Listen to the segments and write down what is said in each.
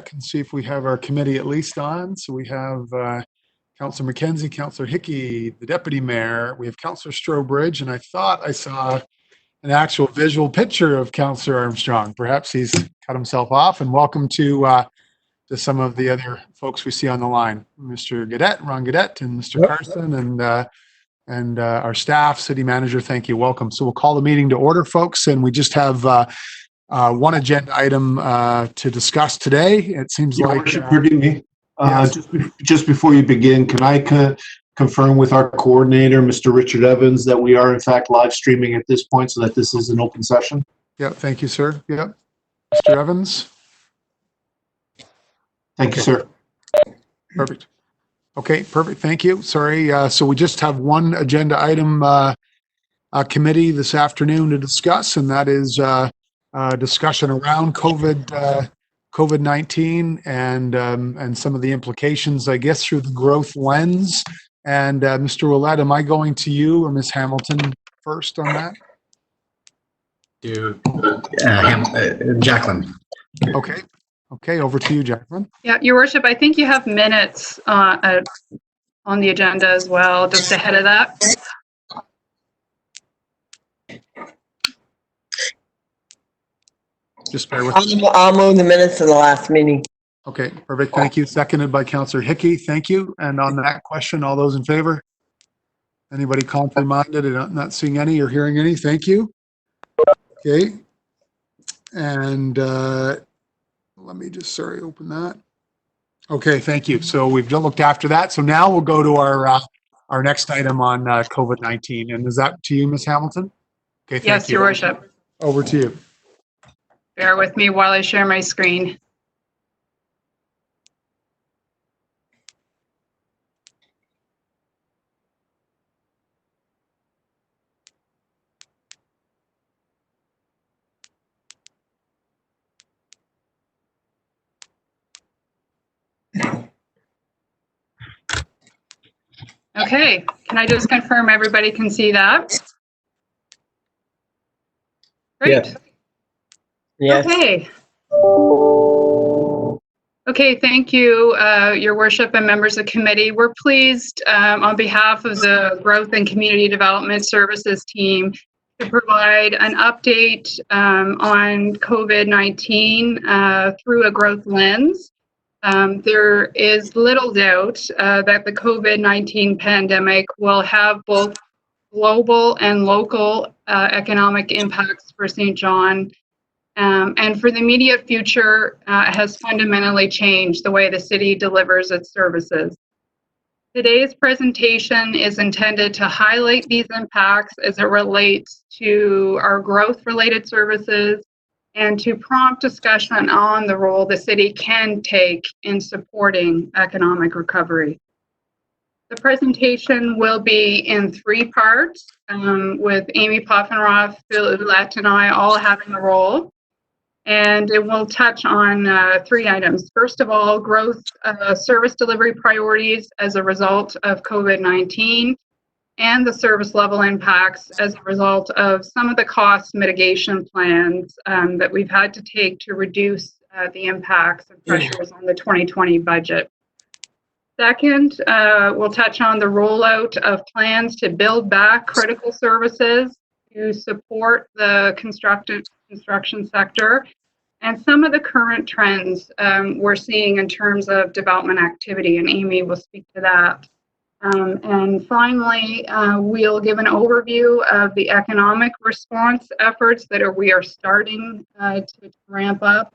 check and see if we have our committee at least on. So we have Councillor McKenzie, Councillor Hickey, the Deputy Mayor. We have Councillor Strobridge, and I thought I saw an actual visual picture of Councillor Armstrong. Perhaps he's cut himself off. And welcome to some of the other folks we see on the line, Mr. Gaudette, Ron Gaudette, and Mr. Carson, and our staff, City Manager. Thank you. Welcome. So we'll call the meeting to order, folks, and we just have one agenda item to discuss today. It seems Your like. Worship, forgive me. Yes. Just before you begin, can I confirm with our coordinator, Mr. Richard Evans, that we are in fact live streaming at this point, so that this is an open session? Yeah. Thank you, sir. Yeah. Mr. Evans. Thank you, sir. Perfect. Okay, perfect. Thank you. Sorry. So we just have one agenda item committee this afternoon to discuss, and that is discussion around COVID-19 and some of the implications, I guess, through the growth lens. And Mr. Ouellette, am I going to you or Ms. Hamilton first on that? Jacqueline. Okay. Okay, over to you, Jacqueline. Yeah, Your Worship, I think you have minutes on the agenda as well, just ahead of that. Just bear with me. I'll move the minutes of the last meeting. Okay, perfect. Thank you. Seconded by Councillor Hickey. Thank you. And on that question, all those in favor? Anybody contrary minded? I'm not seeing any or hearing any. Thank you. Okay. And let me just, open that. Okay, thank you. So we've looked after that. So now we'll go to our next item on COVID-19. And is that to you, Ms. Hamilton? Okay, thank you. Yes, Your Worship. Over to you. Bear with me while I share my screen. Okay, can I just confirm everybody can see that? Great. Yes. Okay. Okay, thank you, Your Worship and members of the committee. We're pleased on behalf of the Growth and Community Development Services team to provide an update on COVID-19 through a growth lens. There is little doubt that the COVID-19 pandemic will have both global and local economic impacts for St. John, and for the immediate future has fundamentally changed the way the city delivers its services. Today's presentation is intended to highlight these impacts as it relates to our growth-related services and to prompt discussion on the role the city can take in supporting economic recovery. The presentation will be in 3 parts, with Amy Poffenroth, Ville Ouellette, and I all having a role. And it will touch on 3 items. First of all, growth service delivery priorities as a result of COVID-19 and the service level impacts as a result of some of the cost mitigation plans that we've had to take to reduce the impacts and pressures on the 2020 budget. Second, we'll touch on the rollout of plans to build back critical services to support the construction sector and some of the current trends we're seeing in terms of development activity, and Amy will speak to that. And finally, we'll give an overview of the economic response efforts that we are starting to ramp up,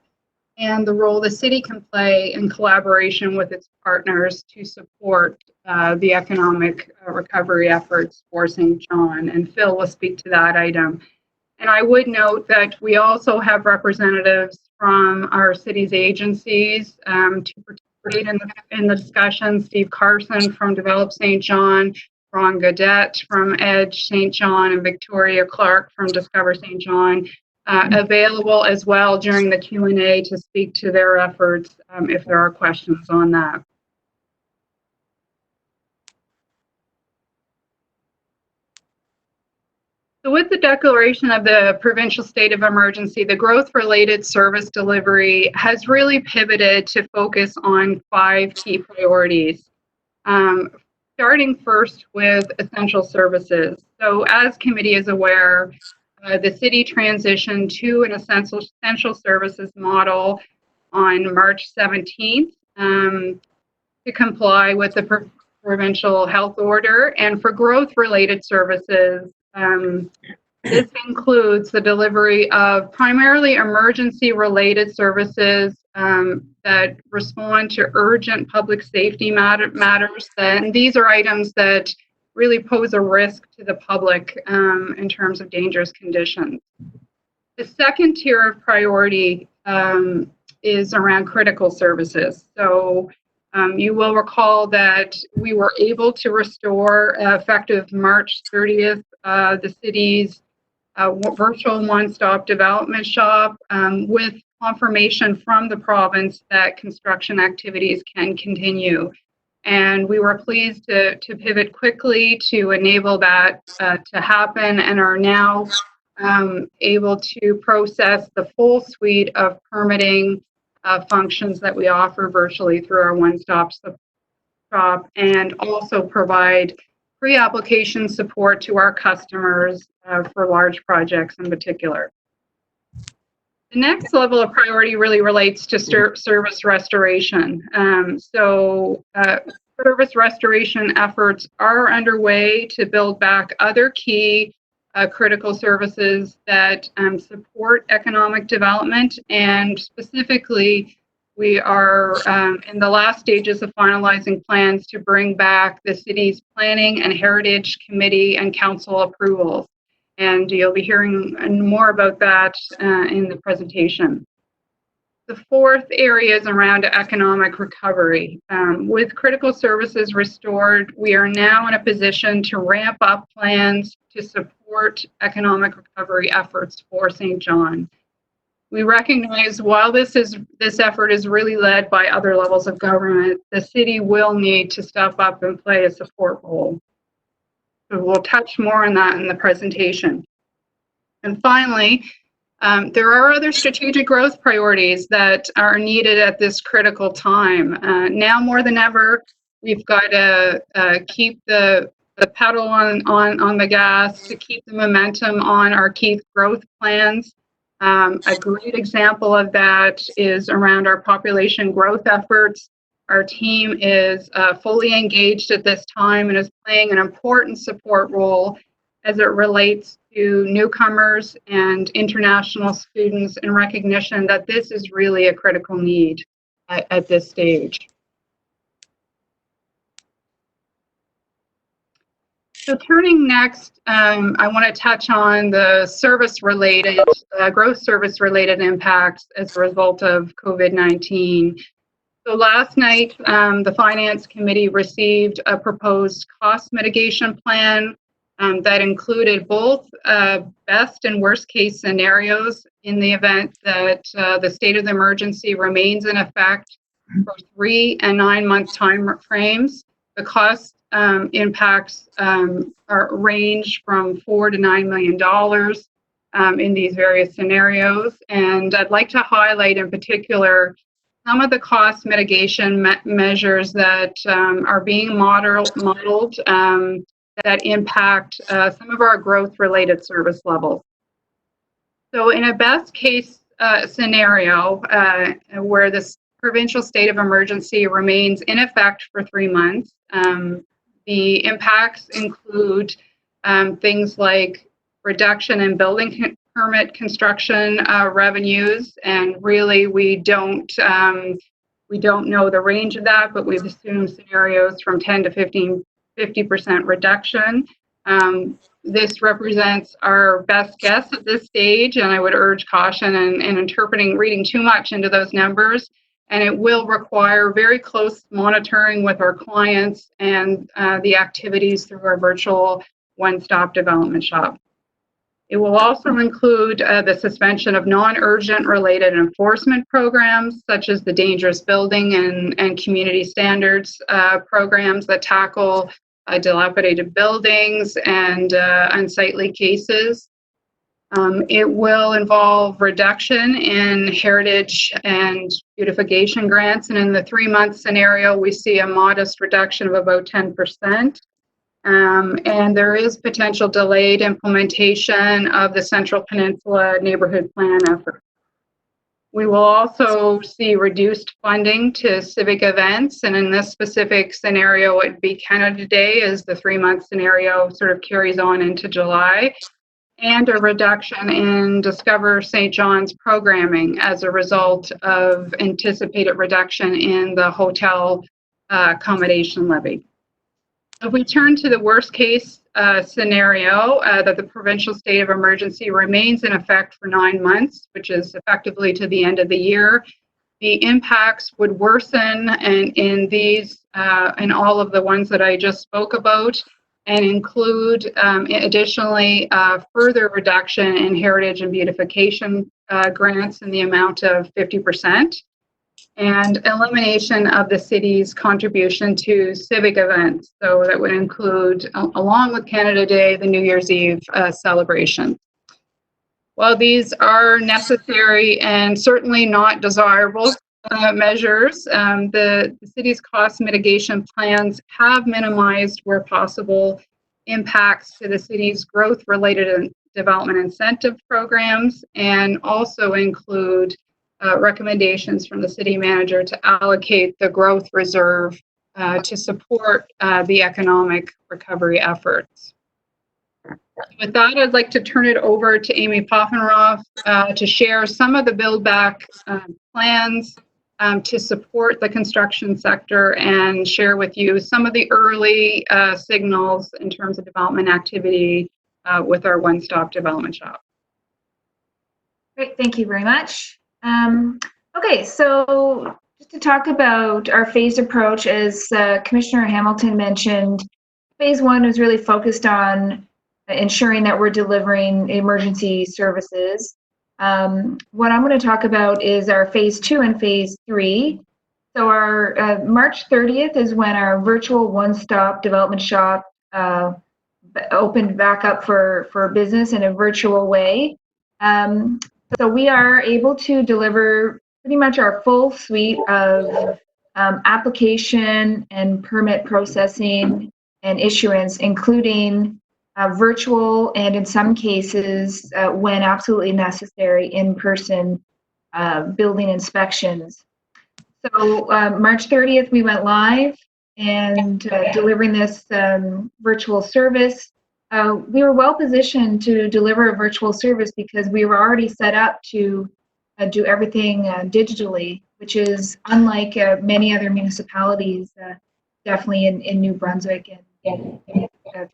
and the role the city can play in collaboration with its partners to support the economic recovery efforts for St. John. And Phil will speak to that item. And I would note that we also have representatives from our city's agencies to participate in the discussion. Steve Carson from Develop St. John, Ron Gaudette from Edge St. John, and Victoria Clark from Discover St. John, available as well during the Q&A to speak to their efforts if there are questions on that. So with the declaration of the provincial state of emergency, the growth-related service delivery has really pivoted to focus on 5 key priorities. Starting first with essential services. So as committee is aware, the city transitioned to an essential services model on March 17th to comply with the provincial health order. And for growth-related services, this includes the delivery of primarily emergency-related services that respond to urgent public safety matters. And these are items that really pose a risk to the public in terms of dangerous conditions. The second tier of priority is around critical services. So you will recall that we were able to restore, effective March 30th, the city's virtual one-stop development shop with confirmation from the province that construction activities can continue. And we were pleased to pivot quickly to enable that to happen, and are now able to process the full suite of permitting functions that we offer virtually through our one-stop shop, and also provide pre-application support to our customers for large projects in particular. The next level of priority really relates to service restoration. Service restoration efforts are underway to build back other key critical services that support economic development, and specifically, we are in the last stages of finalizing plans to bring back the city's Planning and Heritage Committee and Council approvals. And you'll be hearing more about that in the presentation. The fourth area is around economic recovery. With critical services restored, we are now in a position to ramp up plans to support economic recovery efforts for St. John. We recognize while this effort is really led by other levels of government, the city will need to step up and play a support role. So we'll touch more on that in the presentation. And finally, there are other strategic growth priorities that are needed at this critical time. Now more than ever, we've got to keep the pedal on the gas to keep the momentum on our key growth plans. A great example of that is around our population growth efforts. Our team is fully engaged at this time and is playing an important support role as it relates to newcomers and international students, in recognition that this is really a critical need at this stage. So turning next, I want to touch on the growth service-related impacts as a result of COVID-19. So last night, the Finance Committee received a proposed cost mitigation plan that included both best and worst case scenarios in the event that the state of the emergency remains in effect for 3 and 9 month time frames. The cost impacts range from $4 to $9 million in these various scenarios. And I'd like to highlight in particular some of the cost mitigation measures that are being modeled that impact some of our growth-related service levels. So in a best case scenario where this provincial state of emergency remains in effect for 3 months, the impacts include things like reduction in building permit construction revenues, and really we don't know the range of that, but we've assumed scenarios from 10 to 50% reduction. This represents our best guess at this stage, and I would urge caution in reading too much into those numbers. And it will require very close monitoring with our clients and the activities through our virtual one-stop development shop. It will also include the suspension of non-urgent related enforcement programs, such as the dangerous building and community standards programs that tackle dilapidated buildings, and unsightly cases. It will involve reduction in heritage and beautification grants, and in the 3-month scenario, we see a modest reduction of about 10%. And there is potential delayed implementation of the Central Peninsula Neighborhood Plan effort. We will also see reduced funding to civic events, and in this specific scenario, it would be Canada Day as the 3-month scenario sort of carries on into July, and a reduction in Discover St. John's programming as a result of anticipated reduction in the hotel accommodation levy. If we turn to the worst case scenario, that the provincial state of emergency remains in effect for 9 months, which is effectively to the end of the year, the impacts would worsen in these and all of the ones that I just spoke about, and include additionally further reduction in heritage and beautification grants in the amount of 50%, and elimination of the city's contribution to civic events. So that would include, along with Canada Day, the New Year's Eve celebration. While these are necessary and certainly not desirable measures, the city's cost mitigation plans have minimized, where possible, impacts to the city's growth-related development incentive programs, and also include recommendations from the city manager to allocate the growth reserve to support the economic recovery efforts. With that, I'd like to turn it over to Amy Poffenroth to share some of the Build Back plans to support the construction sector, and share with you some of the early signals in terms of development activity with our one-stop development shop. Great, thank you very much. Okay, so just to talk about our phased approach, as Commissioner Hamilton mentioned, phase 1 is really focused on ensuring that we're delivering emergency services. What I'm going to talk about is our phase 2 and phase 3. So our March 30th is when our virtual one-stop development shop opened back up for business in a virtual way. So we are able to deliver pretty much our full suite of application and permit processing and issuance, including virtual and, in some cases, when absolutely necessary, in-person building inspections. So March 30th, we went live and delivering this virtual service. We were well positioned to deliver a virtual service because we were already set up to do everything digitally, which is unlike many other municipalities, definitely in New Brunswick and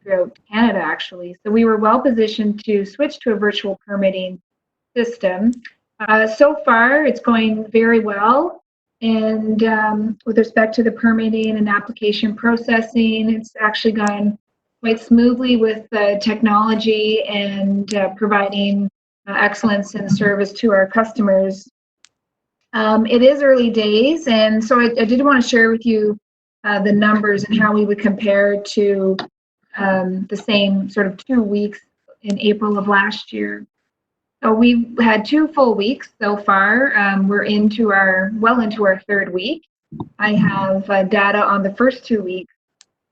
throughout Canada, actually. So we were well positioned to switch to a virtual permitting system. So far, it's going very well. And with respect to the permitting and application processing, it's actually gone quite smoothly with technology and providing excellence in service to our customers. It is early days, and so I did want to share with you the numbers and how we would compare to the same sort of 2 weeks in April of last year. So we've had 2 full weeks so far. We're well into our 3rd week. I have data on the first 2 weeks.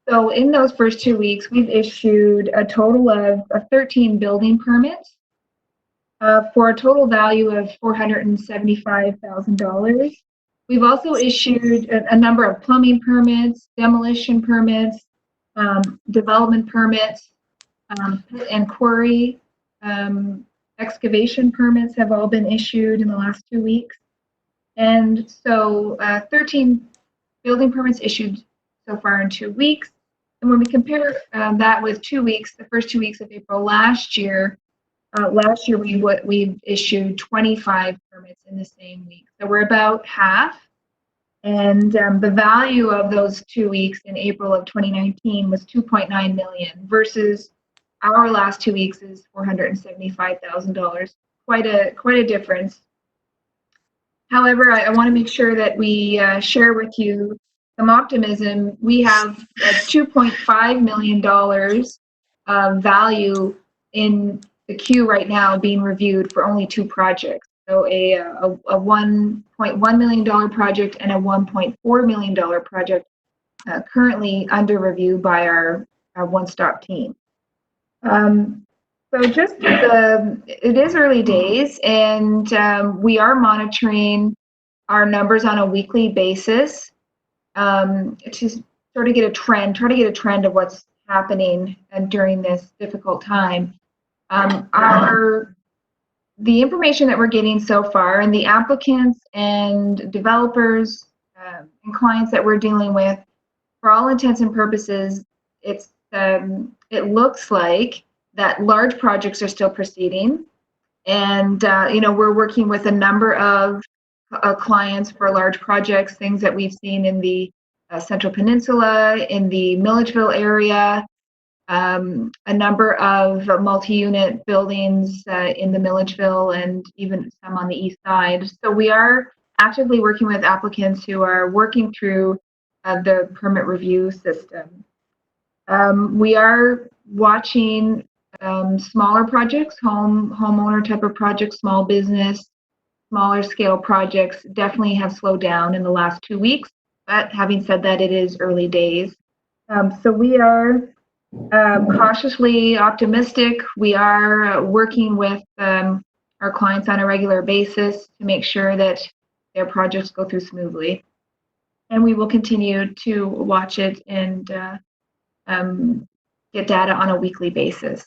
So in those first 2 weeks, we've issued a total of 13 building permits for a total value of $475,000. We've also issued a number of plumbing permits, demolition permits, development permits, pit and quarry, excavation permits have all been issued in the last 2 weeks. And so 13 building permits issued so far in 2 weeks. And when we compare that with 2 weeks, the first 2 weeks of April last year we issued 25 permits in the same week. So we're about half. And the value of those 2 weeks in April of 2019 was $2.9 million versus our last 2 weeks is $475,000. Quite a difference. However, I want to make sure that we share with you some optimism, we have $2.5 million of value in the queue right now being reviewed for only 2 projects. So a $1.1 million project and a $1.4 million project currently under review by our one-stop team. So just it is early days, and we are monitoring our numbers on a weekly basis to sort of get a trend, try to get a trend of what's happening during this difficult time. The information that we're getting so far, and the applicants and developers and clients that we're dealing with, for all intents and purposes, it looks like that large projects are still proceeding, and we're working with a number of clients for large projects, things that we've seen in the Central Peninsula, in the Milledgeville area, a number of multi-unit buildings in the Milledgeville, and even some on the east side. So we are actively working with applicants who are working through the permit review system. We are watching smaller projects, homeowner type of projects, small business, smaller scale projects definitely have slowed down in the last 2 weeks. But having said that, it is early days. So we are cautiously optimistic. We are working with our clients on a regular basis to make sure that their projects go through smoothly. And we will continue to watch it and get data on a weekly basis.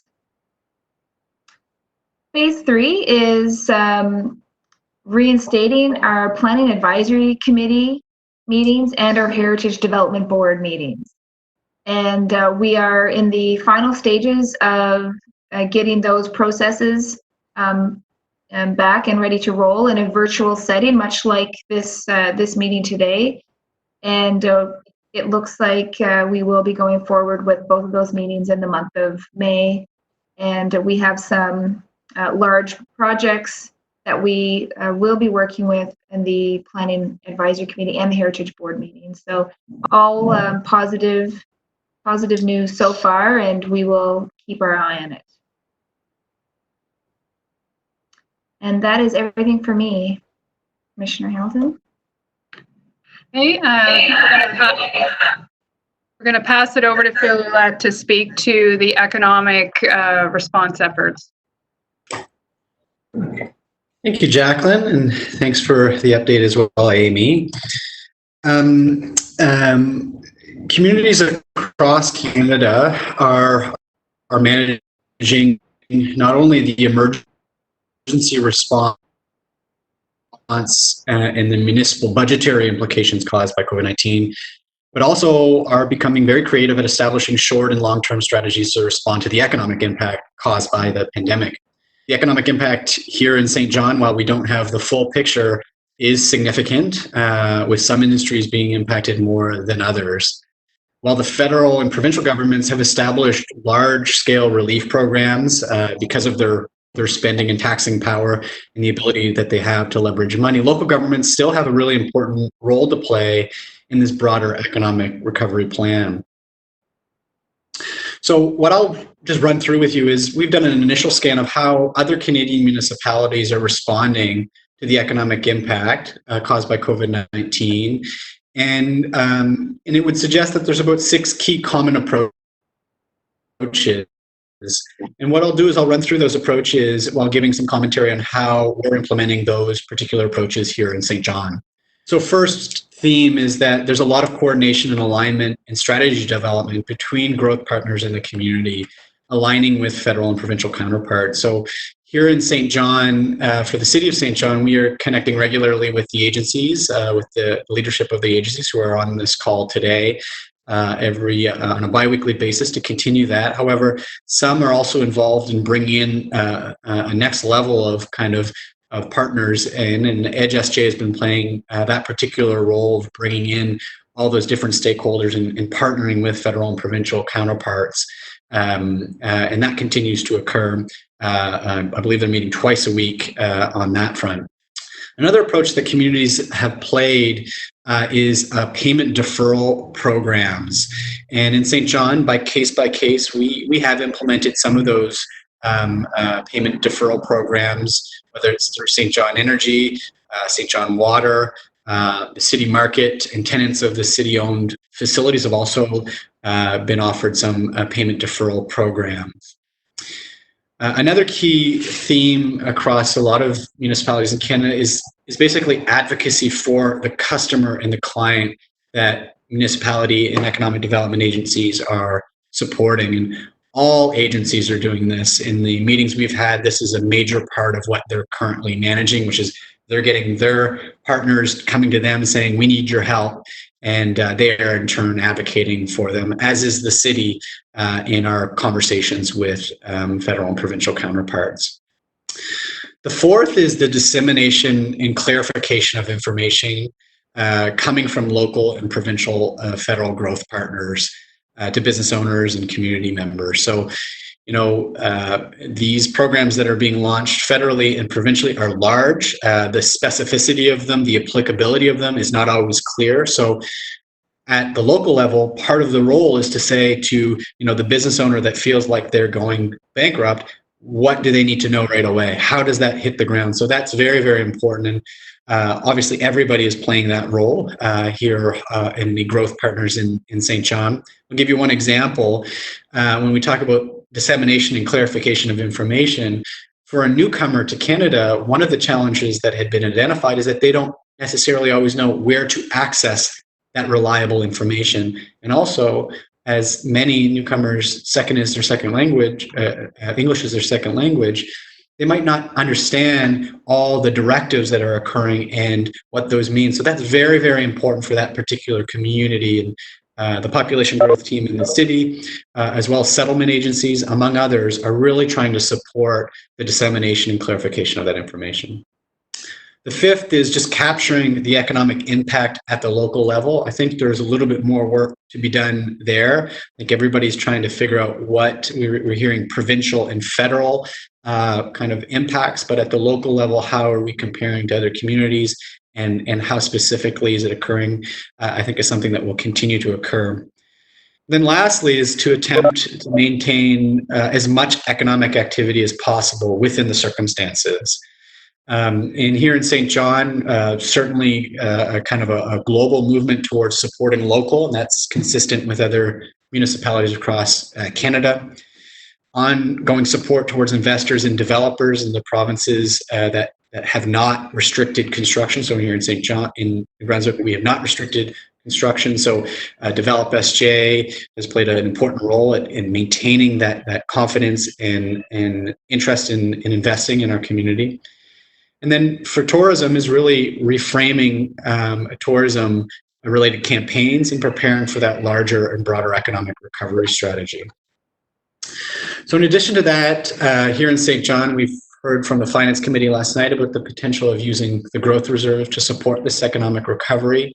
Phase 3 is reinstating our Planning Advisory Committee meetings and our Heritage Development Board meetings. And we are in the final stages of getting those processes back and ready to roll in a virtual setting, much like this meeting today. And it looks like we will be going forward with both of those meetings in the month of May. And we have some large projects that we will be working with in the Planning Advisory Committee and the Heritage Board meetings. So all positive news so far, and we will keep our eye on it. And that is everything for me, Commissioner Hamilton. Okay, we're going to pass it over to Ville to speak to the economic response efforts. Thank you, Jacqueline, and thanks for the update as well, Amy. Communities across Canada are managing not only the emergency response and the municipal budgetary implications caused by COVID-19, but also are becoming very creative at establishing short and long-term strategies to respond to the economic impact caused by the pandemic. The economic impact here in St. John, while we don't have the full picture, is significant, with some industries being impacted more than others. While the federal and provincial governments have established large-scale relief programs because of their spending and taxing power and the ability that they have to leverage money, local governments still have a really important role to play in this broader economic recovery plan. So what I'll just run through with you is we've done an initial scan of how other Canadian municipalities are responding to the economic impact caused by COVID-19. And it would suggest that there's about 6 key common approaches. And what I'll do is I'll run through those approaches while giving some commentary on how we're implementing those particular approaches here in St. John. So first theme is that there's a lot of coordination and alignment and strategy development between growth partners in the community, aligning with federal and provincial counterparts. So here in St. John, for the city of St. John, we are connecting regularly with the agencies, with the leadership of the agencies who are on this call today, on a biweekly basis to continue that. However, some are also involved in bringing in a next level of partners in, and Edge SJ has been playing that particular role of bringing in all those different stakeholders and partnering with federal and provincial counterparts. And that continues to occur. I believe they're meeting twice a week on that front. Another approach that communities have played is payment deferral programs. And in St. John, by case, we have implemented some of those payment deferral programs, whether it's through St. John Energy, St. John Water, the city market, and tenants of the city-owned facilities have also been offered some payment deferral programs. Another key theme across a lot of municipalities in Canada is basically advocacy for the customer and the client that municipality and economic development agencies are supporting. And all agencies are doing this. In the meetings we've had, this is a major part of what they're currently managing, which is they're getting their partners coming to them saying, we need your help. And they are in turn advocating for them, as is the city in our conversations with federal and provincial counterparts. The fourth is the dissemination and clarification of information coming from local and provincial federal growth partners to business owners and community members. So, these programs that are being launched federally and provincially are large. The specificity of them, the applicability of them is not always clear. So at the local level, part of the role is to say to, the business owner that feels like they're going bankrupt, what do they need to know right away? How does that hit the ground? So that's very, very important. And obviously everybody is playing that role here in the growth partners in St. John. I'll give you one example. When we talk about dissemination and clarification of information, for a newcomer to Canada, one of the challenges that had been identified is that they don't necessarily always know where to access that reliable information. And also, as many newcomers, English is their second language, they might not understand all the directives that are occurring and what those mean. So that's very, very important for that particular community. And the population growth team in the city, as well as settlement agencies, among others, are really trying to support the dissemination and clarification of that information. The fifth is just capturing the economic impact at the local level. I think there's a little bit more work to be done there. I think everybody's trying to figure out what we're hearing provincial and federal kind of impacts, but at the local level, how are we comparing to other communities and how specifically is it occurring? I think is something that will continue to occur. Then lastly is to attempt to maintain as much economic activity as possible within the circumstances. And here in St. John, certainly a kind of a global movement towards supporting local, and that's consistent with other municipalities across Canada. Ongoing support towards investors and developers in the provinces that have not restricted construction. So here in St. John, in New Brunswick, we have not restricted construction. So Develop SJ has played an important role in maintaining that confidence and interest in investing in our community. And then for tourism is really reframing tourism-related campaigns and preparing for that larger and broader economic recovery strategy. So in addition to that, here in St. John, we've heard from the Finance Committee last night about the potential of using the growth reserve to support this economic recovery.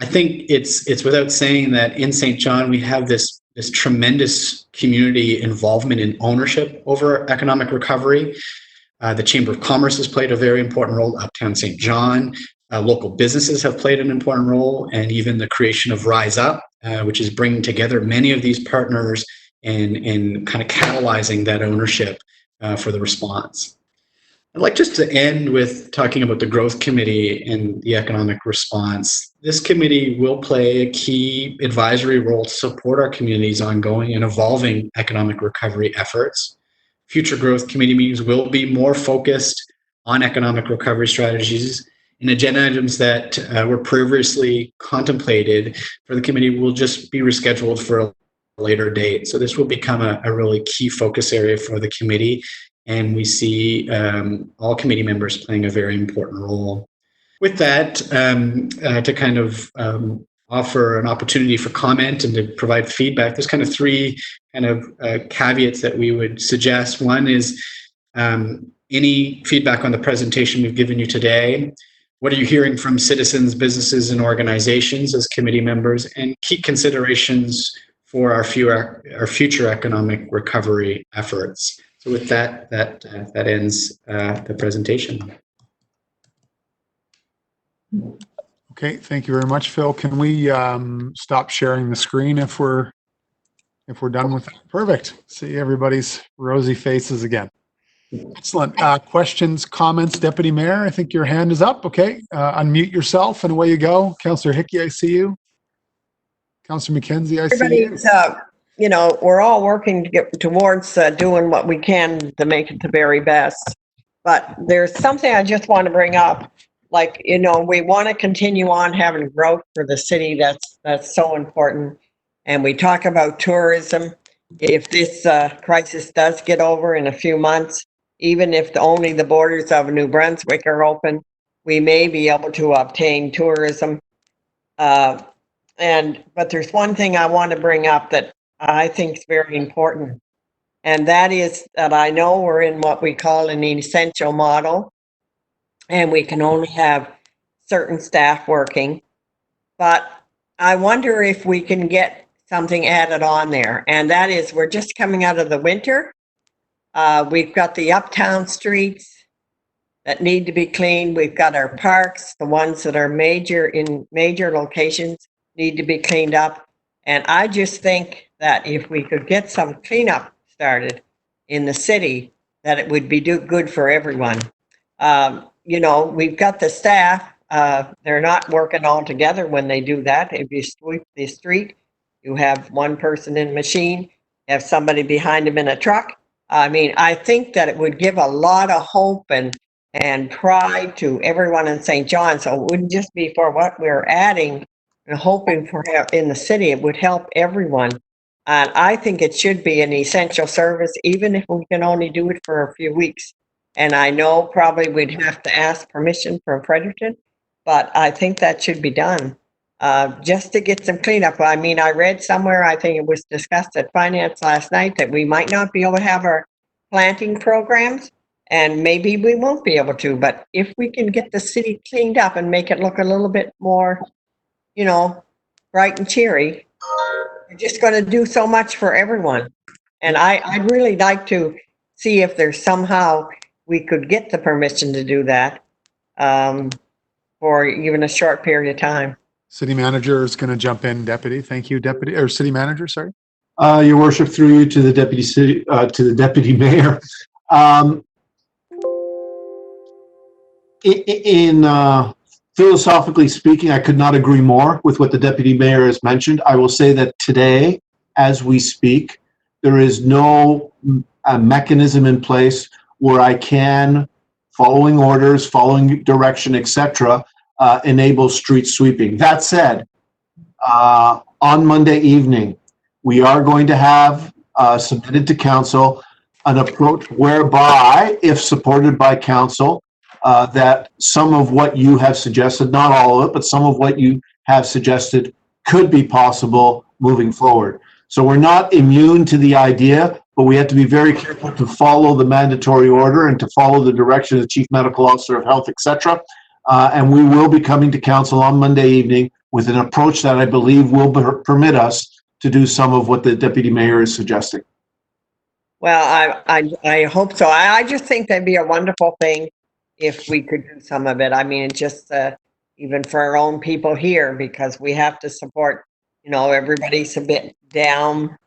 I think it's without saying that in St. John, we have this tremendous community involvement and ownership over economic recovery. The Chamber of Commerce has played a very important role. Uptown St. John, local businesses have played an important role, and even the creation of Rise Up, which is bringing together many of these partners and kind of catalyzing that ownership for the response. I'd like just to end with talking about the Growth Committee and the economic response. This committee will play a key advisory role to support our community's ongoing and evolving economic recovery efforts. Future Growth Committee meetings will be more focused on economic recovery strategies, and agenda items that were previously contemplated for the committee will just be rescheduled for a later date. So this will become a really key focus area for the committee, and we see all committee members playing a very important role. With that, to kind of offer an opportunity for comment and to provide feedback, there's kind of three kind of caveats that we would suggest. One is any feedback on the presentation we've given you today. What are you hearing from citizens, businesses, and organizations as committee members, and key considerations for our future economic recovery efforts? So with that ends the presentation. Okay, thank you very much, Phil. Can we stop sharing the screen if we're done with that? Perfect. See everybody's rosy faces again. Excellent. Questions, comments, Deputy Mayor? I think your hand is up. Okay, unmute yourself and away you go. Councillor Hickey, I see you. Councillor McKenzie, I see you. Everybody's, we're all working to get towards doing what we can to make it the very best. But there's something I just want to bring up. Like, we want to continue on having growth for the city. That's so important. And we talk about tourism. If this crisis does get over in a few months, even if only the borders of New Brunswick are open, we may be able to obtain tourism. But there's one thing I want to bring up that I think is very important. And that is that I know we're in what we call an essential model, and we can only have certain staff working. But I wonder if we can get something added on there. And that is, we're just coming out of the winter. We've got the uptown streets that need to be cleaned. We've got our parks, the ones that are in major locations need to be cleaned up. And I just think that if we could get some cleanup started in the city, that it would be good for everyone. We've got the staff. They're not working all together when they do that. If you sweep the street, you have one person in a machine, have somebody behind them in a truck. I mean, I think that it would give a lot of hope and pride to everyone in St. John. So it wouldn't just be for what we're adding and hoping for in the city. It would help everyone. And I think it should be an essential service, even if we can only do it for a few weeks. And I know probably we'd have to ask permission from Fredericton, but I think that should be done just to get some cleanup. I mean, I read somewhere, I think it was discussed at finance last night, that we might not be able to have our planting programs, and maybe we won't be able to. But if we can get the city cleaned up and make it look a little bit more, bright and cheery, we're just going to do so much for everyone. And I'd really like to see if there's somehow we could get the permission to do that for even a short period of time. City Manager is going to jump in, Deputy. Thank you, Deputy, or City Manager, sorry. Your Worship, through you to the Deputy Mayor. Philosophically speaking, I could not agree more with what the Deputy Mayor has mentioned. I will say that today, as we speak, there is no mechanism in place where I can, following orders, following direction, etc., enable street sweeping. That said, on Monday evening, we are going to have submitted to Council an approach whereby, if supported by Council, that some of what you have suggested, not all of it, but some of what you have suggested could be possible moving forward. So we're not immune to the idea, but we have to be very careful to follow the mandatory order and to follow the direction of the Chief Medical Officer of Health, etc. And we will be coming to Council on Monday evening with an approach that I believe will permit us to do some of what the Deputy Mayor is suggesting. Well, I hope so. I just think that'd be a wonderful thing if we could do some of it. I mean, just even for our own people here, because we have to support, everybody's a bit down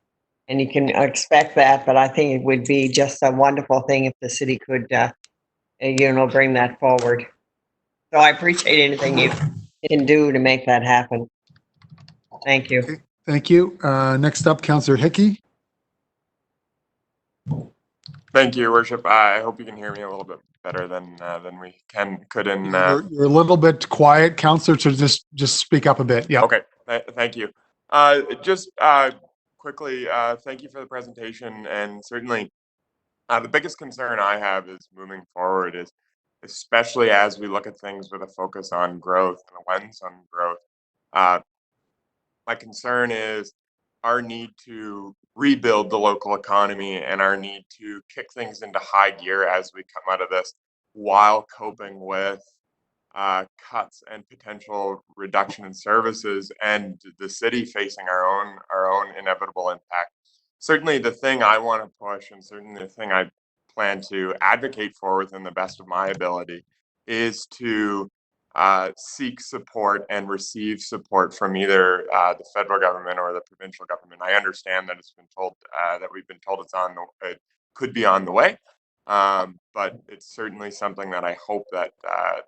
and you can expect that, but I think it would be just a wonderful thing if the city could, bring that forward. So I appreciate anything you can do to make that happen. Thank you. Okay, thank you. Next up, Councillor Hickey. Thank you, Your Worship. I hope you can hear me a little bit better than we could in. You're a little bit quiet, Councillor, so just speak up a bit. Yeah. Okay. Thank you. Just quickly, thank you for the presentation, and certainly the biggest concern I have is moving forward is, especially as we look at things with a focus on growth and a lens on growth. My concern is our need to rebuild the local economy and our need to kick things into high gear as we come out of this, while coping with cuts and potential reduction in services and the city facing our own inevitable impact. Certainly the thing I want to push, and certainly the thing I plan to advocate for within the best of my ability, is to seek support and receive support from either the federal government or the provincial government. I understand that it's been told that we've been told it could be on the way, but it's certainly something that I hope that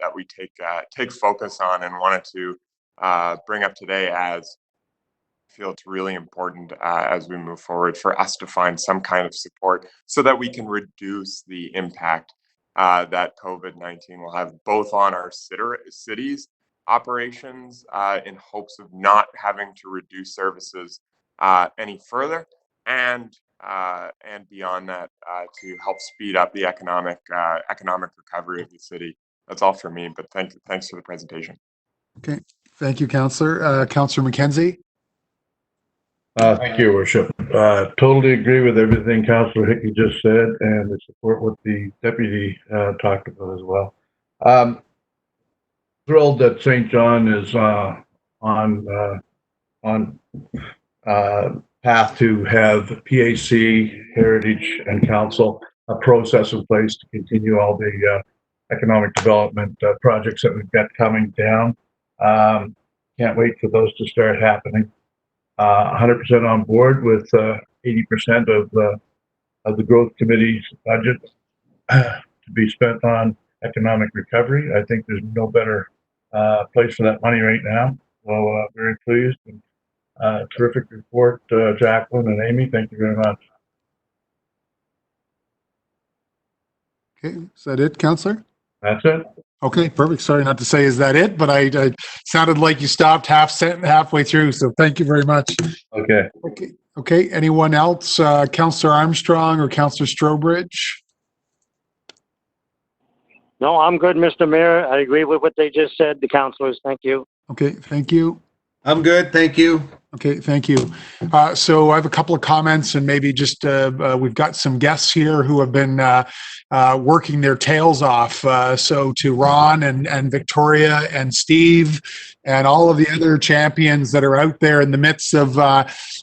that we take focus on, and wanted to bring up today, as I feel it's really important as we move forward for us to find some kind of support so that we can reduce the impact that COVID-19 will have both on our cities operations, in hopes of not having to reduce services any further, and beyond that, to help speed up the economic recovery of the city. That's all for me, but thanks for the presentation. Okay, thank you, Councillor. Councillor McKenzie? Thank you, Your Worship. Totally agree with everything Councillor Hickey just said, and support what the deputy talked about as well. Thrilled that St. John is on path to have PAC, Heritage, and Council a process in place to continue all the economic development projects that we've got coming down. Can't wait for those to start happening. 100% on board with 80% of the growth committee's budget to be spent on economic recovery. I think there's no better place for that money right now. So very pleased. And, terrific report, Jacqueline and Amy. Thank you very much. Okay, is that it, Councillor? That's it. Okay, perfect. Sorry not to say, is that it? But I sounded like you stopped halfway through. So thank you very much. Okay. Okay. Anyone else? Councillor Armstrong or Councillor Strobridge? No, I'm good, Mr. Mayor. I agree with what they just said, the councilors. Thank you. Okay, thank you. I'm good, thank you. Okay, thank you. So I have a couple of comments, and maybe just we've got some guests here who have been working their tails off. So to Ron and Victoria and Steve and all of the other champions that are out there in the midst of,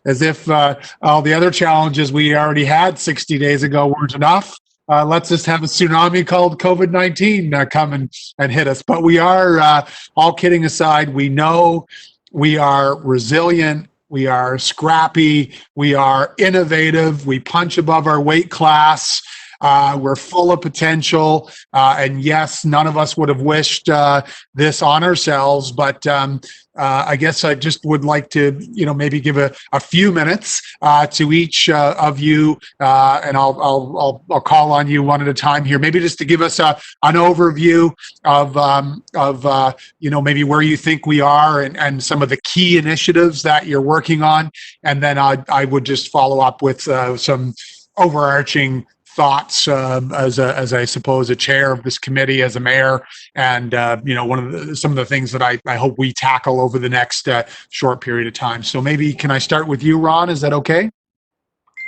as if all the other challenges we already had 60 days ago weren't enough. Let's just have a tsunami called COVID-19 come and hit us. But we are, all kidding aside, we know we are resilient, we are scrappy, we are innovative, we punch above our weight class, we're full of potential, and yes, none of us would have wished this on ourselves, but I guess I just would like to, maybe give a few minutes to each of you, and I'll call on you one at a time here. Maybe just to give us an overview of maybe where you think we are and some of the key initiatives that you're working on, and then I would just follow up with some overarching thoughts as I suppose a chair of this committee, as a mayor, and some of the things that I hope we tackle over the next short period of time. So maybe can I start with you, Ron? Is that okay?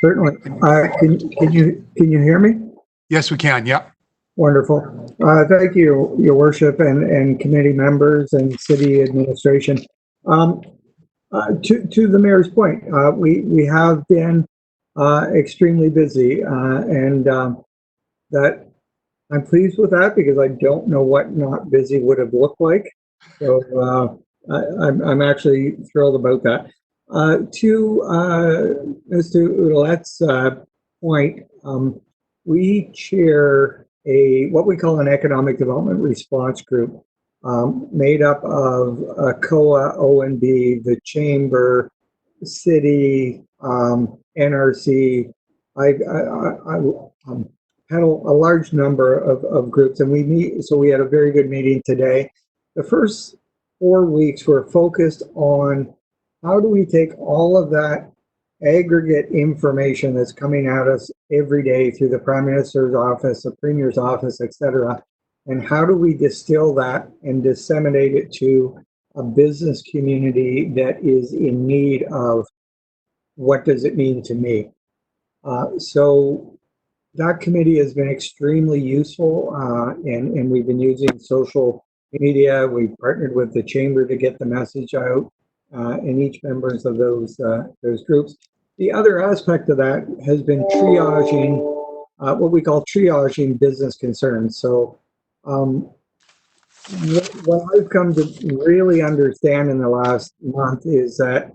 Certainly. Can you hear me? Yes, we can. Yep. Wonderful. Thank you, Your Worship, and committee members and city administration. To the mayor's point, we have been extremely busy, and that I'm pleased with that, because I don't know what not busy would have looked like. So I'm actually thrilled about that. To Mr. Ouellette's point, we chair what we call an economic development response group, made up of COA, ONB, the Chamber, City, NRC. I had a large number of groups, and we meet. So we had a very good meeting today. The first 4 weeks were focused on how do we take all of that aggregate information that's coming at us every day through the Prime Minister's office, the Premier's office, etc., and how do we distill that and disseminate it to a business community that is in need of what does it mean to me? So that committee has been extremely useful, and we've been using social media. We've partnered with the Chamber to get the message out, and each members of those groups. The other aspect of that has been triaging, what we call triaging business concerns. So what I've come to really understand in the last month is that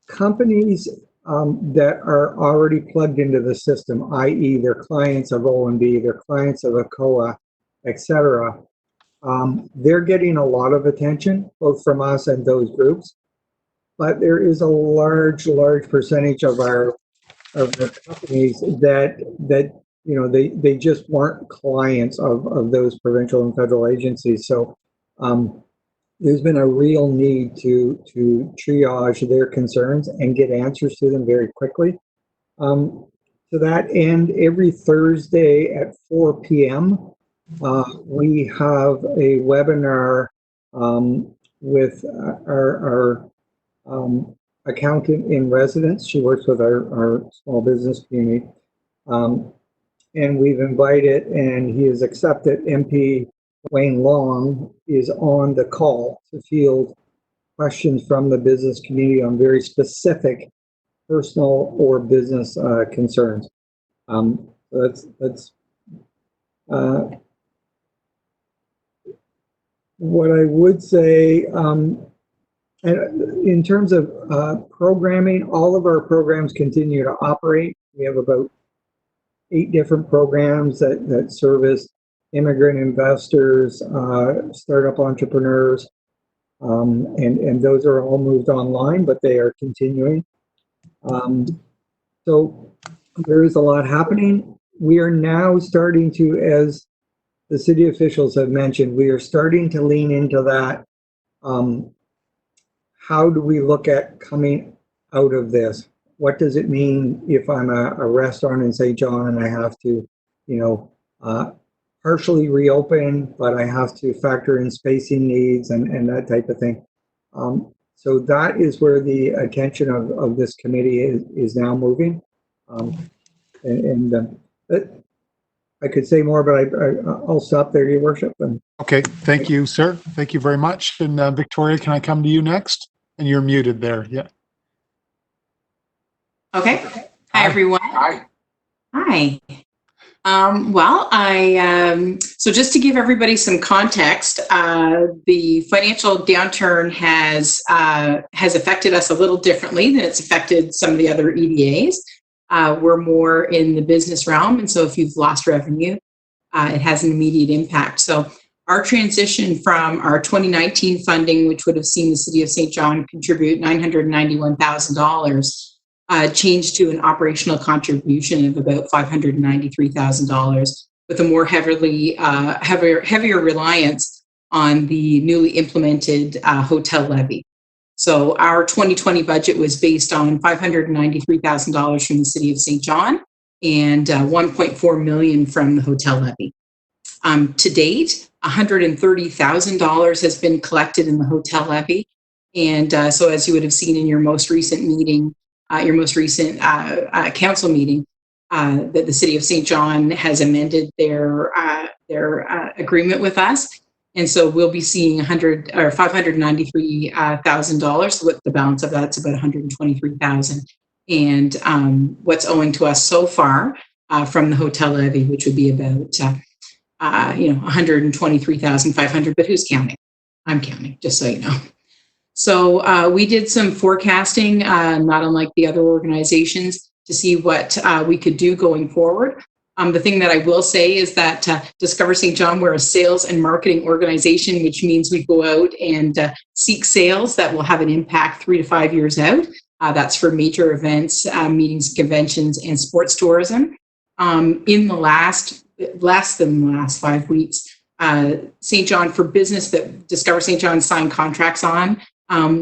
companies that are already plugged into the system, i.e. they're clients of O&B, they're clients of ACOA, etc., they're getting a lot of attention, both from us and those groups. But there is a large percentage of the companies that they just weren't clients of those provincial and federal agencies. So there's been a real need to triage their concerns and get answers to them very quickly. To that end, every Thursday at 4 p.m., we have a webinar with our accountant in residence. She works with our small business community. And we've invited, and he has accepted, MP Wayne Long is on the call to field questions from the business community on very specific personal or business concerns. That's what I would say. In terms of programming, all of our programs continue to operate. We have about 8 different programs that service immigrant investors, startup entrepreneurs, and those are all moved online, but they are continuing. So there is a lot happening. We are now starting to, as the city officials have mentioned, we are starting to lean into that. How do we look at coming out of this? What does it mean if I'm a restaurant in St. John and I have to, partially reopen, but I have to factor in spacing needs and that type of thing. So that is where the attention of this committee is now moving. I could say more, but I'll stop there, Your Worship. Okay, thank you, sir. Thank you very much. And Victoria, can I come to you next? And you're muted there. Yeah. Okay. Hi, everyone. Hi. So just to give everybody some context, the financial downturn has affected us a little differently than it's affected some of the other EDAs. We're more in the business realm, and so if you've lost revenue, it has an immediate impact. So our transition from our 2019 funding, which would have seen the City of St. John contribute $991,000, changed to an operational contribution of about $593,000, with a more heavier reliance on the newly implemented hotel levy. So our 2020 budget was based on $593,000 from the City of St. John and $1.4 million from the hotel levy. To date, $130,000 has been collected in the hotel levy. And so as you would have seen in your most recent meeting, council meeting, that the City of St. John has amended their agreement with us. And so we'll be seeing $593,000. So what the balance of that's about $123,000. And what's owing to us so far from the hotel levy, which would be about $123,500. But who's counting? I'm counting, just so you know. So we did some forecasting, not unlike the other organizations, to see what we could do going forward. The thing that I will say is that Discover St. John, we're a sales and marketing organization, which means we go out and seek sales that will have an impact 3 to 5 years out. That's for major events, meetings, conventions, and sports tourism. In the less than the last 5 weeks, St. John, for business that Discover St. John signed contracts on,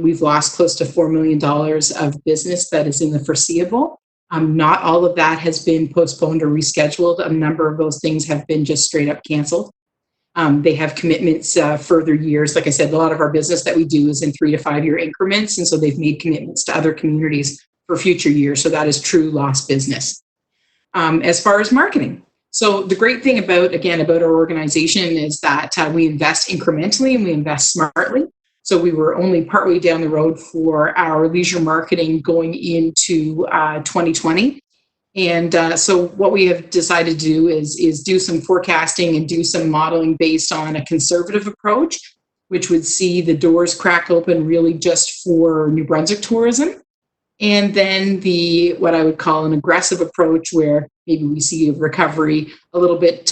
we've lost close to $4 million of business that is in the foreseeable. Not all of that has been postponed or rescheduled. A number of those things have been just straight up canceled. They have commitments further years. Like I said, a lot of our business that we do is in 3 to 5 year increments. And so they've made commitments to other communities for future years. So that is true lost business. As far as marketing. So the great thing about our organization is that we invest incrementally and we invest smartly. So we were only partway down the road for our leisure marketing going into 2020. And so what we have decided to do is do some forecasting and do some modeling based on a conservative approach, which would see the doors crack open really just for New Brunswick tourism. And then what I would call an aggressive approach, where maybe we see a recovery a little bit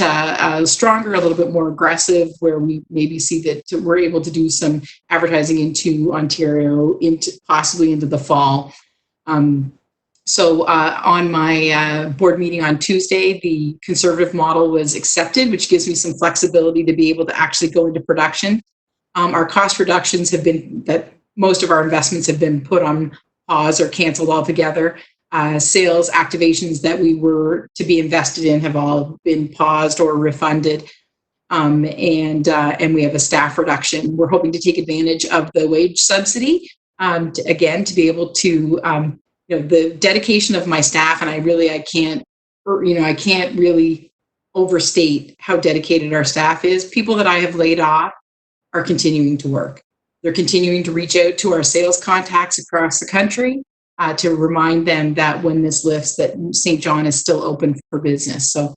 stronger, a little bit more aggressive, where we maybe see that we're able to do some advertising into Ontario, possibly into the fall. So on my board meeting on Tuesday, the conservative model was accepted, which gives me some flexibility to be able to actually go into production. Our cost reductions have been that most of our investments have been put on pause or canceled altogether. Sales activations that we were to be invested in have all been paused or refunded. And we have a staff reduction. We're hoping to take advantage of the wage subsidy to be able to the dedication of my staff, and I can't really overstate how dedicated our staff is. People that I have laid off are continuing to work. They're continuing to reach out to our sales contacts across the country to remind them that when this lifts, that St. John is still open for business. So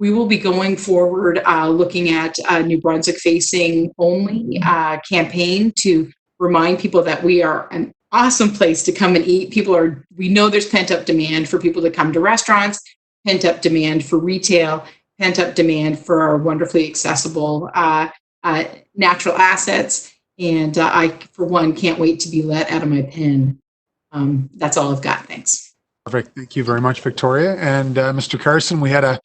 we will be going forward looking at a New Brunswick facing only campaign to remind people that we are an awesome place to come and eat. We know there's pent up demand for people to come to restaurants, pent up demand for retail, pent up demand for our wonderfully accessible natural assets. And I, for one, can't wait to be let out of my pen. That's all I've got. Thanks. Perfect. Thank you very much, Victoria. And Mr. Carson, we had a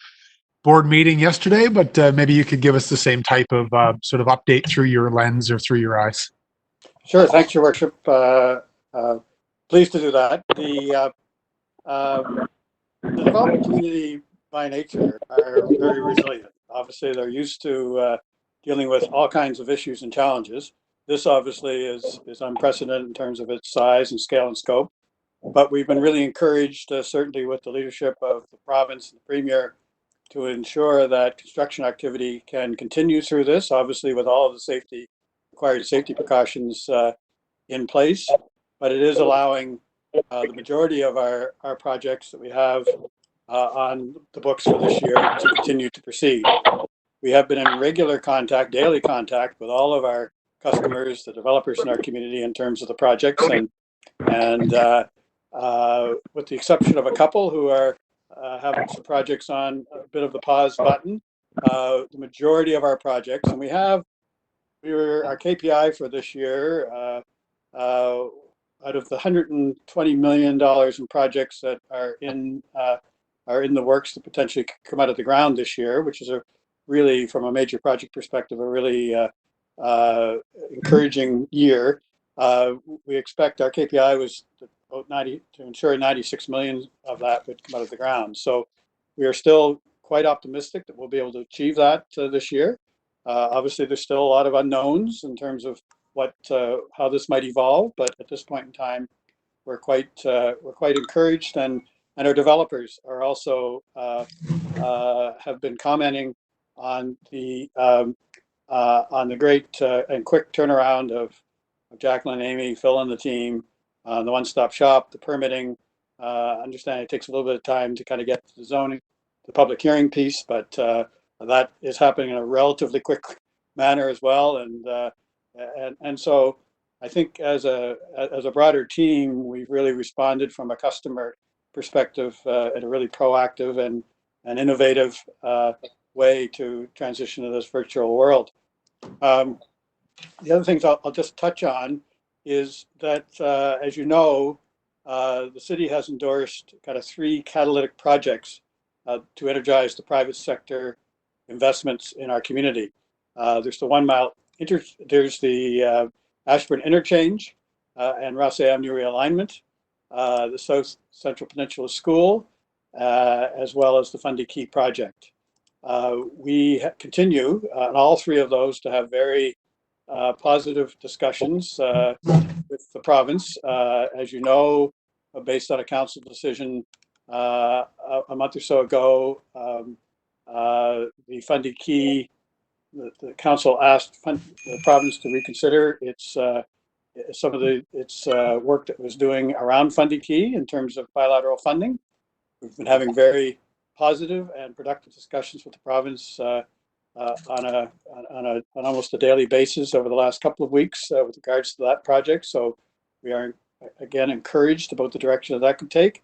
board meeting yesterday, but maybe you could give us the same type of sort of update through your lens or through your eyes. Sure. Thanks, Your Worship. Pleased to do that. The development community by nature are very resilient. Obviously, they're used to dealing with all kinds of issues and challenges. This obviously is unprecedented in terms of its size and scale and scope. But we've been really encouraged, certainly with the leadership of the province and the Premier, to ensure that construction activity can continue through this, obviously with all of the required safety precautions in place. But it is allowing the majority of our projects that we have on the books for this year to continue to proceed. We have been in regular contact, daily contact with all of our customers, the developers in our community in terms of the projects, and with the exception of a couple who are having some projects on a bit of the pause button, the majority of our projects, and our KPI for this year, out of the $120 million in projects that are in the works to potentially come out of the ground this year, which is really, from a major project perspective, a really encouraging year. We expect our KPI was to ensure 96 million of that would come out of the ground. So we are still quite optimistic that we'll be able to achieve that this year. Obviously, there's still a lot of unknowns in terms of how this might evolve, but at this point in time, we're quite encouraged, and our developers are also have been commenting on the great and quick turnaround of Jacqueline, Amy, Phil, and the team, the one-stop shop, the permitting. Understand it takes a little bit of time to kind of get to the zoning, the public hearing piece, but that is happening in a relatively quick manner as well. And so I think as a broader team, we've really responded from a customer perspective in a really proactive and innovative way to transition to this virtual world. The other things I'll just touch on is that, as you know, the city has endorsed kind of 3 catalytic projects to energize the private sector investments in our community. There's the 1 mile, there's the Ashburn Interchange and Ross Avenue realignment, the South Central Peninsula School, as well as the Fundy Key project. We continue on all 3 of those to have very positive discussions with the province. As you know, based on a council decision a month or so ago, the Fundy Key, the council asked the province to reconsider some of its work that it was doing around Fundy Key in terms of bilateral funding. We've been having very positive and productive discussions with the province on almost a daily basis over the last couple of weeks with regards to that project. So we are again encouraged about the direction that could take.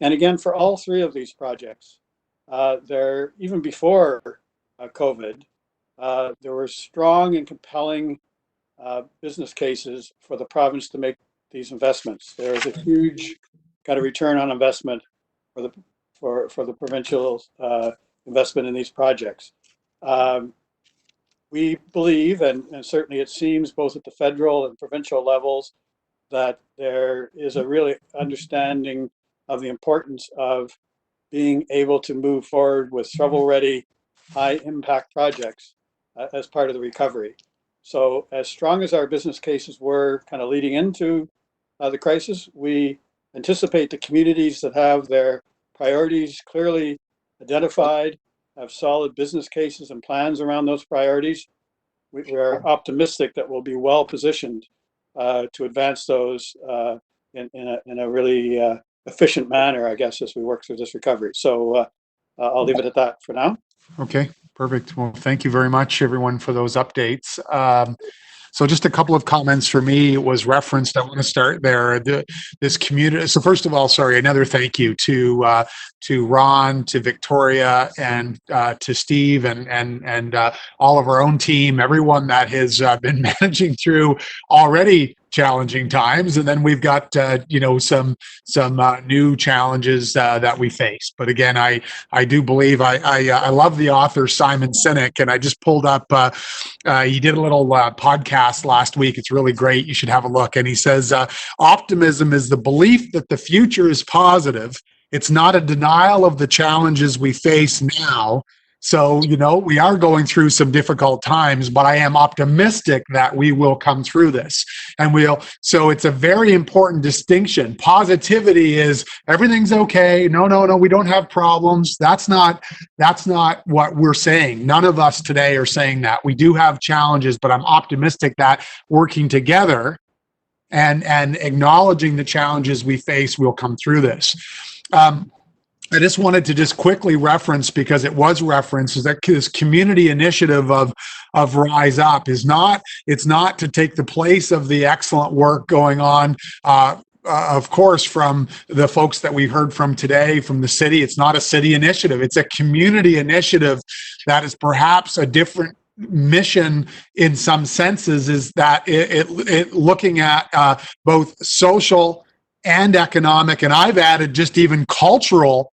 And again, for all three of these projects, even before COVID, there were strong and compelling business cases for the province to make these investments. There is a huge kind of return on investment for the provincial investment in these projects. We believe, and certainly it seems both at the federal and provincial levels, that there is a really understanding of the importance of being able to move forward with shovel-ready, high-impact projects as part of the recovery. So as strong as our business cases were kind of leading into the crisis, we anticipate the communities that have their priorities clearly identified, have solid business cases and plans around those priorities. We are optimistic that we'll be well positioned to advance those in a really efficient manner, I guess, as we work through this recovery. So I'll leave it at that for now. Okay, perfect. Well, thank you very much, everyone, for those updates. So just a couple of comments for me. It was referenced. I want to start there. This community. So first of all, sorry, another thank you to Ron, to Victoria, and to Steve, and all of our own team. Everyone that has been managing through already challenging times, and then we've got some new challenges that we face. But again, I do believe I love the author Simon Sinek, and I just pulled up. He did a little podcast last week. It's really great. You should have a look. And he says, optimism is the belief that the future is positive. It's not a denial of the challenges we face now. So, we are going through some difficult times, but I am optimistic that we will come through this, and so it's a very important distinction. Positivity is everything's okay. No, we don't have problems. That's not what we're saying. None of us today are saying that. We do have challenges, but I'm optimistic that working together and acknowledging the challenges we face, we'll come through this. I just wanted to just quickly reference, because it was referenced, is that this community initiative of Rise Up it's not to take the place of the excellent work going on, of course, from the folks that we've heard from today, from the city. It's not a city initiative. It's a community initiative that is perhaps a different mission in some senses, is that it looking at both social and economic, and I've added just even cultural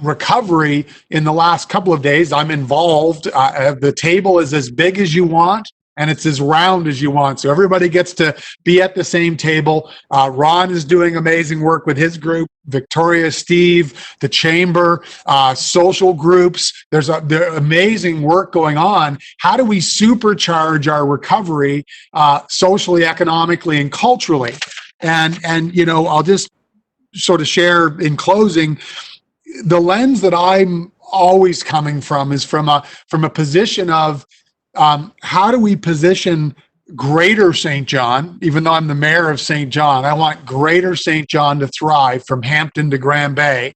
recovery. In the last couple of days, I'm involved. The table is as big as you want, and it's as round as you want. So everybody gets to be at the same table. Ron is doing amazing work with his group. Victoria, Steve, the chamber, social groups. There's amazing work going on. How do we supercharge our recovery socially, economically, and culturally? And I'll just sort of share in closing, the lens that I'm always coming from is from a position of how do we position Greater St. John. Even though I'm the mayor of St. John, I want Greater St. John to thrive, from Hampton to Grand Bay.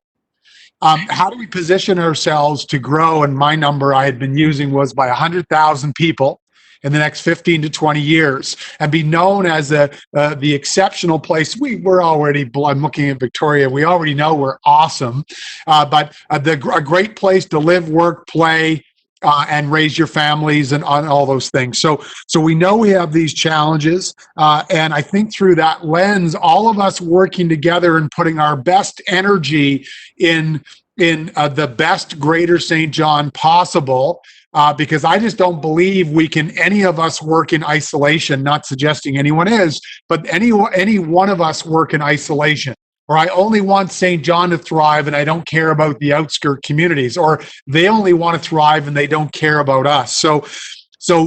How do we position ourselves to grow? And my number I had been using was by 100,000 people in the next 15 to 20 years, and be known as the exceptional place. We're already, I'm looking at Victoria, we already know we're awesome, but a great place to live, work, play, and raise your families, and on all those things. So we know we have these challenges, and I think through that lens, all of us working together and putting our best energy in the best Greater St. John possible, because I just don't believe any of us work in isolation, not suggesting anyone is, but any one of us work in isolation. Or I only want St. John to thrive and I don't care about the outskirt communities, or they only want to thrive and they don't care about us. So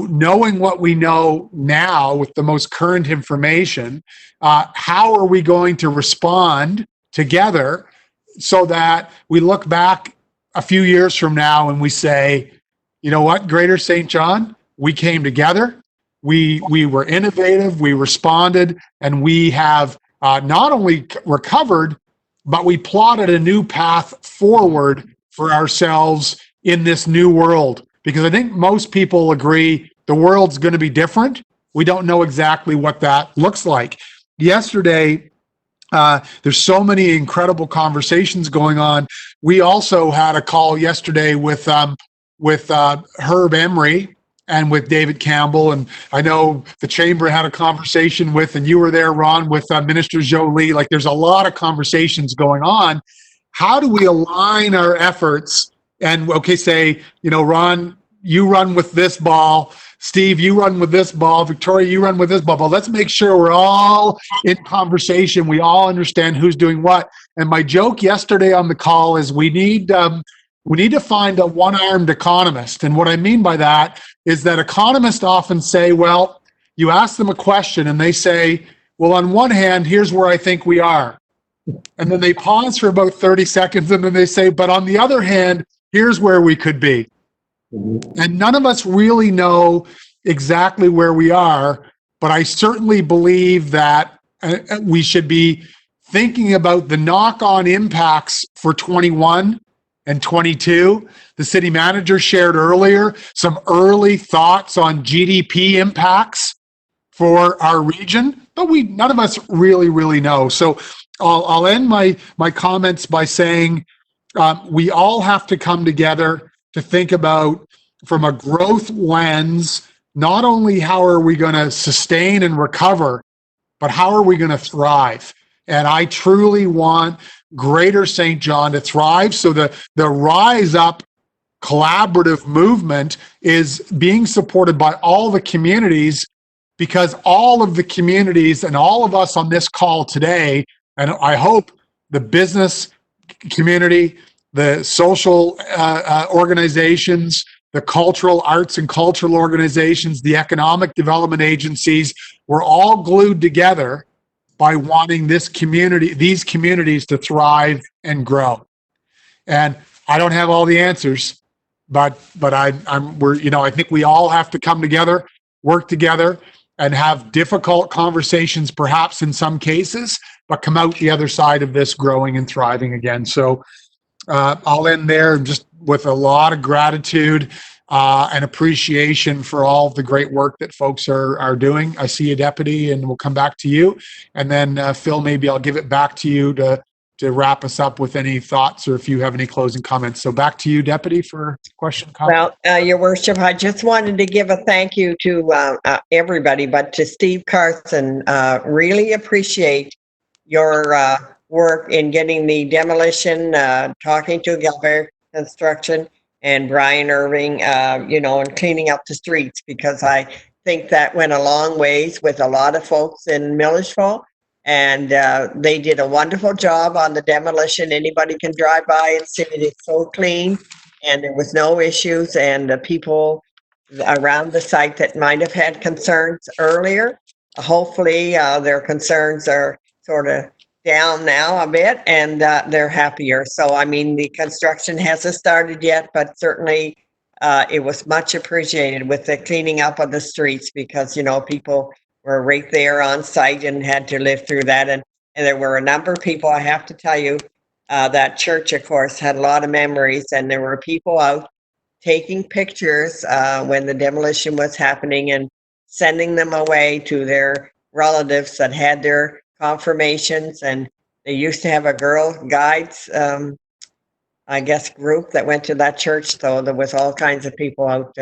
knowing what we know now with the most current information, how are we going to respond together so that we look back a few years from now and we say, you know what, Greater St. John, we came together, we were innovative, we responded, and we have not only recovered, but we plotted a new path forward for ourselves in this new world. Because I think most people agree the world's going to be different. We don't know exactly what that looks like. Yesterday, there's so many incredible conversations going on. We also had a call yesterday with Herb Emery and with David Campbell. And I know the chamber had a conversation with, and you were there, Ron, with Minister Jolie. Like, there's a lot of conversations going on. How do we align our efforts and, okay, say, you know, Ron, you run with this ball. Steve, you run with this ball. Victoria, you run with this ball. But let's make sure we're all in conversation. We all understand who's doing what. And my joke yesterday on the call is we need to find a one-armed economist. And what I mean by that is that economists often say, well, you ask them a question and they say, well, on one hand, here's where I think we are. And then they pause for about 30 seconds and then they say, but on the other hand, here's where we could be. And none of us really know exactly where we are, but I certainly believe that we should be thinking about the knock-on impacts for 21 and 22. The city manager shared earlier some early thoughts on GDP impacts for our region, but none of us really know. So I'll end my comments by saying we all have to come together to think about, from a growth lens, not only how are we going to sustain and recover, but how are we going to thrive? And I truly want Greater St. John to thrive. So the Rise Up collaborative movement is being supported by all the communities, because all of the communities and all of us on this call today, and I hope the business community, the social organizations, the cultural arts and cultural organizations, the economic development agencies, we're all glued together by wanting these communities to thrive and grow. And I don't have all the answers, but I think we all have to come together, work together, and have difficult conversations, perhaps in some cases, but come out the other side of this growing and thriving again. So I'll end there just with a lot of gratitude and appreciation for all of the great work that folks are doing. I see you, Deputy, and we'll come back to you. And then Phil, maybe I'll give it back to you to wrap us up with any thoughts or if you have any closing comments. So back to you, Deputy, for question, comment. Well, Your Worship, I just wanted to give a thank you to everybody, but to Steve Carson. Really appreciate your work in getting the demolition, talking to Gilbert Construction and Brian Irving, and cleaning up the streets, because I think that went a long ways with a lot of folks in Milledgeville. And they did a wonderful job on the demolition. Anybody can drive by and see it. It's so clean, and there was no issues. And the people around the site that might have had concerns earlier, hopefully their concerns are sort of down now a bit, and they're happier. So, I mean, the construction hasn't started yet, but certainly it was much appreciated with the cleaning up of the streets, because, people were right there on site and had to live through that. And there were a number of people, I have to tell you, that church, of course, had a lot of memories, and there were people out taking pictures when the demolition was happening and sending them away to their relatives that had their confirmations. And they used to have a Girl Guides, group that went to that church. So there was all kinds of people out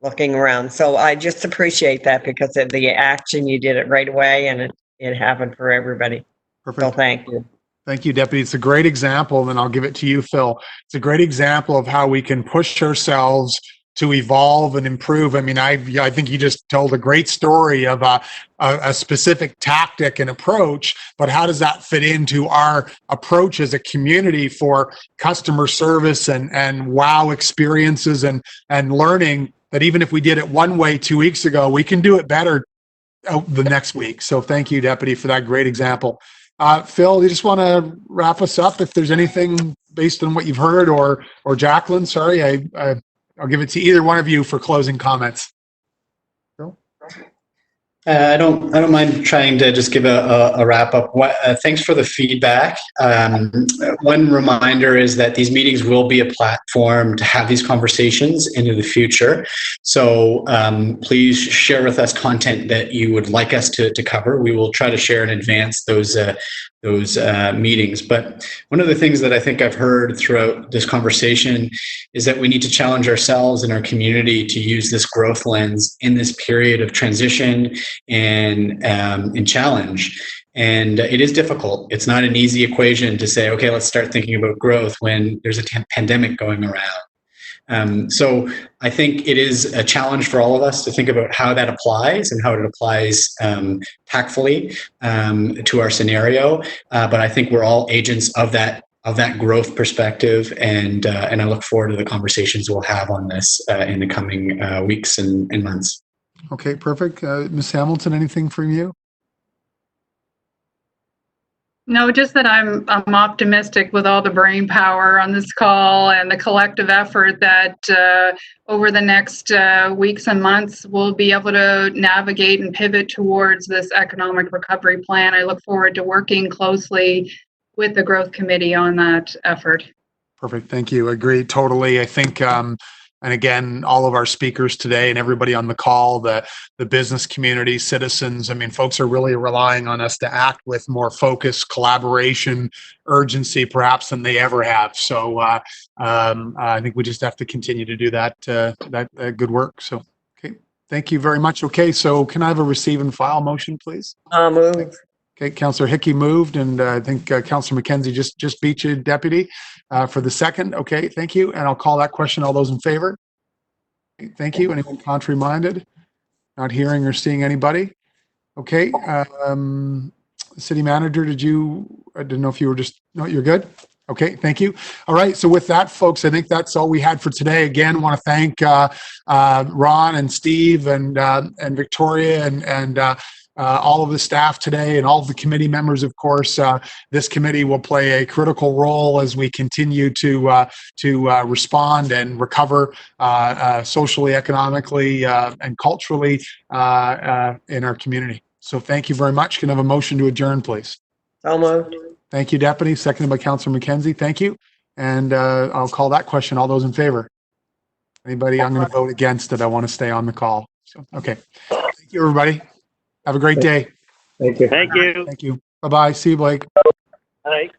looking around. So I just appreciate that, because of the action, you did it right away, and it happened for everybody. Perfect. So thank you. Thank you, Deputy. It's a great example, and I'll give it to you, Phil. It's a great example of how we can push ourselves to evolve and improve. I mean, I think you just told a great story of a specific tactic and approach, but how does that fit into our approach as a community for customer service and wow experiences and learning that even if we did it one way 2 weeks ago, we can do it better the next week. So thank you, Deputy, for that great example. Phil, you just want to wrap us up if there's anything based on what you've heard, or Jacqueline, sorry, I'll give it to either one of you for closing comments. Phil? I don't mind trying to just give a wrap up. Thanks for the feedback. One reminder is that these meetings will be a platform to have these conversations into the future. So please share with us content that you would like us to cover. We will try to share in advance those meetings. But one of the things that I think I've heard throughout this conversation is that we need to challenge ourselves and our community to use this growth lens in this period of transition and challenge. And it is difficult. It's not an easy equation to say, okay, let's start thinking about growth when there's a pandemic going around. So I think it is a challenge for all of us to think about how that applies and how it applies tactfully to our scenario. But I think we're all agents of that growth perspective, and I look forward to the conversations we'll have on this in the coming weeks and months. Okay, perfect. Ms. Hamilton, anything from you? No, just that I'm optimistic with all the brain power on this call and the collective effort that over the next weeks and months we'll be able to navigate and pivot towards this economic recovery plan. I look forward to working closely with the Growth Committee on that effort. Perfect. Thank you. Agreed. Totally. I think, and again, all of our speakers today and everybody on the call, the business community, citizens, I mean, folks are really relying on us to act with more focus, collaboration, urgency, perhaps than they ever have. So I think we just have to continue to do that good work. So, okay. Thank you very much. Okay. So can I have a receive and file motion, please? Move. Okay, Councillor Hickey moved, and I think Councillor McKenzie just beat you, Deputy, for the second. Okay, thank you. And I'll call that question. All those in favor? Okay, thank you. Anyone contrary-minded? Not hearing or seeing anybody? Okay. City Manager, I didn't know if you were no, you're good? Okay, thank you. All right, so with that, folks, I think that's all we had for today. Again, I want to thank Ron and Steve and Victoria and all of the staff today and all of the committee members. Of course, this committee will play a critical role as we continue to respond and recover socially, economically, and culturally in our community. So thank you very much. Can I have a motion to adjourn, please? So moved. Thank you, Deputy. Seconded by Councillor McKenzie. Thank you. And I'll call that question. All those in favor? Anybody? I'm going to vote against it. I want to stay on the call. So, okay. Thank you, everybody. Have a great day. Thank you. Thank you. Thank you. Bye-bye. See you, Blake. Bye.